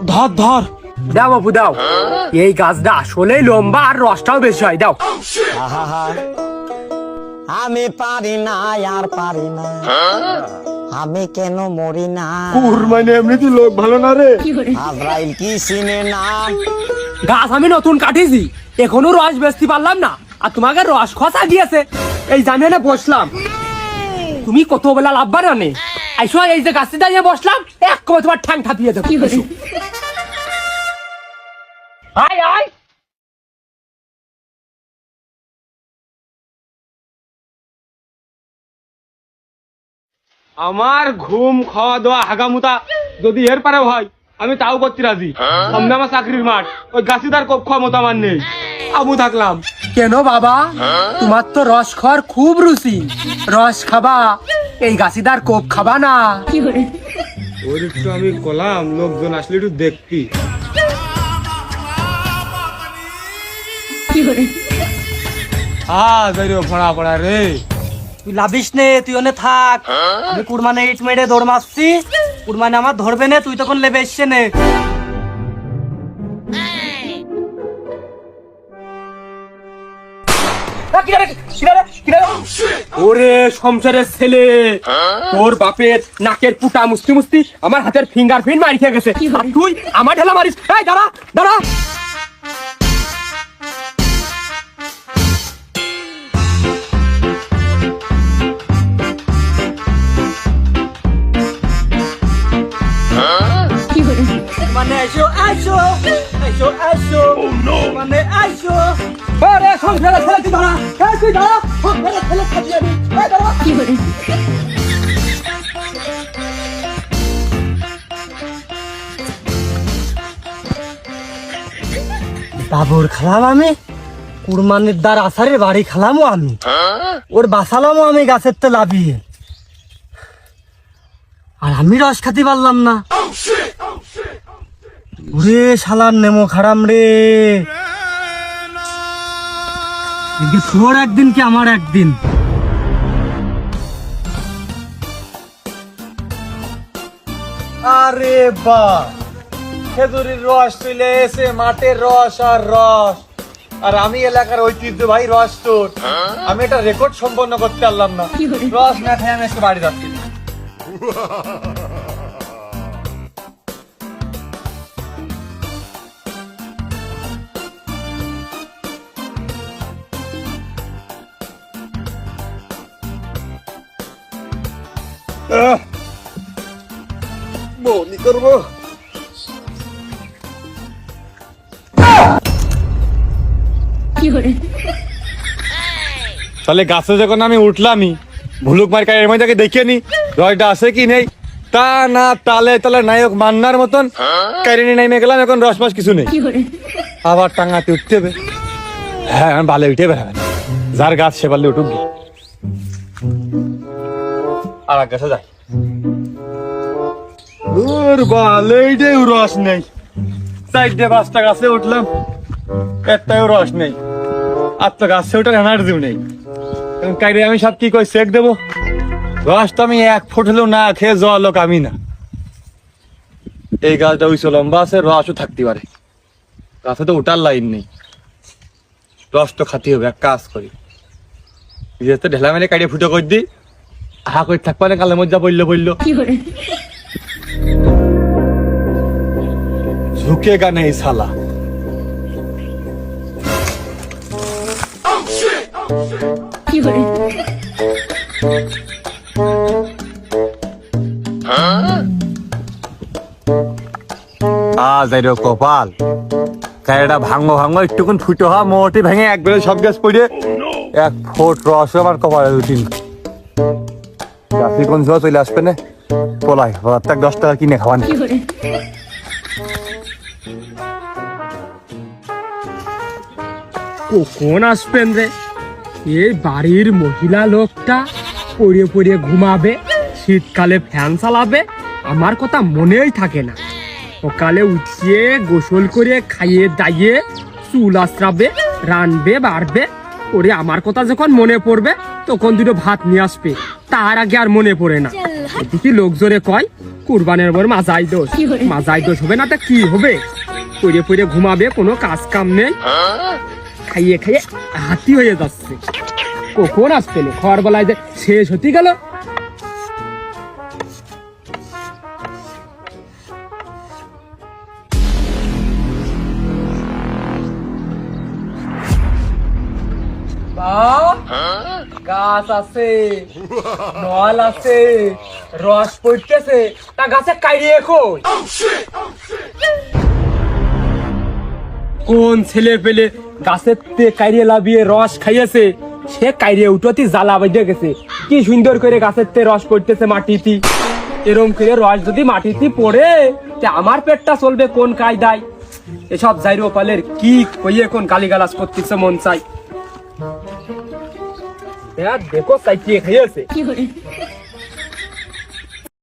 ধর ধর দাও বাবু দাও, এই গাছটা আসলেই লম্বা আর রসটাও বেশি হয়, দাও। আহা, আমি পারি না আর পারি না, আমি কেন মরি না? মানে এমনিতে লোক ভালো না রে। আজরাইল কি চিনে না? গাছ আমি নতুন কাটিছি, এখনো রস বেচতে পারলাম না, আর তোমাকে রস খসা দিয়েছে। এই জানিয়ে না বসলাম, তুমি কত বেলা লাভবার আনে আইসো, এই যে গাছটা দাঁড়িয়ে বসলাম, এক কবে তোমার ঠ্যাং ঠাপিয়ে দেবো। আয় আয়, আমার ঘুম খাওয়া দাওয়া হাগামুতা যদি এর পারে হয় আমি তাও করতে রাজি। সামনে আমার চাকরির মাঠ, ওই গাছিদার কোপ খাওয়া মতো আমার নেই, আমু থাকলাম। কেন বাবা, তোমার তো রস খাওয়ার খুব রুচি, রস খাবা, এই গাছিদার কোপ খাবা না? ওর একটু আমি কলাম, লোকজন আসলে একটু দেখবি। ফড়া ফড়া রে, তুই লাভিস নে, তুই ওনে থাক। আমি কুরমানে ইট মেরে দৌড় মারছি, কুরমানে আমার ধরবে না, তুই তখন লেবে এসছে নে। ওরে সংসারের ছেলে, তোর বাপের নাকের পুটা মুস্তি মুস্তি আমার হাতের ফিঙ্গার প্রিন্ট মারি খেয়ে গেছে, আর তুই আমার ঢেলা মারিস। এই দাঁড়া দাঁড়া, মানে আইসো আইসো আইসো আইসো, মানে আইসো। আরে সংসারের ছেলে তুই দাঁড়া, এই তুই দাঁড়া, সংসারের ছেলে খাবি আমি, এই দাঁড়া। বাবুর খালাম আমি, কুরমানির দ্বার আসারের বাড়ি খালামও আমি, ওর বাসালামও আমি গাছের তো লাভিয়ে, আর আমি রস খাতে পারলাম না। ওরে শালার নেমো খারাম রে, তোর একদিন কি আমার একদিন। আরে বা, খেজুরির রস চলে এসে, মাঠের রস আর রস, আর আমি এলাকার ঐতিহ্যবাহী রস তোর, আমি এটা রেকর্ড সম্পন্ন করতে পারলাম না। রস না খেয়ে আমি আজকে বাড়ি যাচ্ছি। বনি করবো। তাহলে গাছে যখন আমি উঠলামই, ভুলুক মার এর মধ্যে দেখিয়ে নি রয়টা আছে কি নেই, তা না তালে তালে নায়ক মান্নার মতন কারিনি নাইমে গেলাম, এখন রস মাস কিছু নেই, আবার টাঙাতে উঠতে হবে। হ্যাঁ আমি বালে উঠে বেড়াবেন, যার গাছ সে বালে উঠুক, আর এক গাছে যাই। বালেইটাও রস নেই, চারটে পাঁচটা গাছে উঠলাম, একটাও রস নেই, আর তো গাছে ওঠার এনার্জিও নেই। কাইরে আমি সব কি করে চেক দেবো, রস তো আমি এক ফুট হলেও না খেয়ে জল আমি না। এই গাছটা ওই লম্বা আছে, রসও থাকতে পারে, গাছে তো ওঠার লাইন নেই, রস তো খাতে হবে। এক কাজ করি, যেহেতু ঢেলা মেরে কাইরে ফুটো করে দিই, হা করে থাকবা না, কালের মধ্যে বললো झुकेगा नहीं साला। কপাল কায়টা ভাঙো ভাঙো একটুকুন ফুটো হওয়া মোটি ভেঙে একবারে সব গ্যাস পড়ে এক ফুট রস আমার কপালে রুটিন গাছি কোন সময় চলে আসবে না, পোলাই 10 টাকা কিনে খাওয়ান। কখন আসবেন রে? এই বাড়ির মহিলা লোকটা পড়িয়ে পড়িয়ে ঘুমাবে, শীতকালে ফ্যান চালাবে, আমার কথা মনেই থাকে না। সকালে উঠিয়ে গোসল করে খাইয়ে দাইয়ে চুল আশ্রাবে, রানবে বাড়বে, ওরে আমার কথা যখন মনে পড়বে তখন দুটো ভাত নিয়ে আসবে, তার আগে আর মনে পড়ে না। এদিকে লোকজনে কয় কুরবানের পর মাজাই দোষ হবে না তা কি হবে? পড়ে পড়ে ঘুমাবে, কোনো কাজ কাম নেই, খাইয়ে খাইয়ে হাতি হয়ে যাচ্ছে। কখন আসবে না, খাওয়ার বেলায় যে শেষ হতে গেল। গাছ আছে, নল আছে, রস পড়তেছে, তা গাছে কাইড়িয়ে কই? কোন ছেলে পেলে গাছের তে কাইড়িয়ে লাভিয়ে রস খাইয়েছে, সে কাইড়িয়ে উঠতি জ্বালা বেঁধে গেছে। কি সুন্দর করে গাছের তে রস পড়তেছে মাটিতে। এরম করে রস যদি মাটিতে পড়ে, তে আমার পেটটা চলবে কোন কায়দায়? এসব জাইরো পালের কি কইয়ে কোন গালিগালাজ করতেছে মন চাই। দেখো চাইতে খেয়েছে।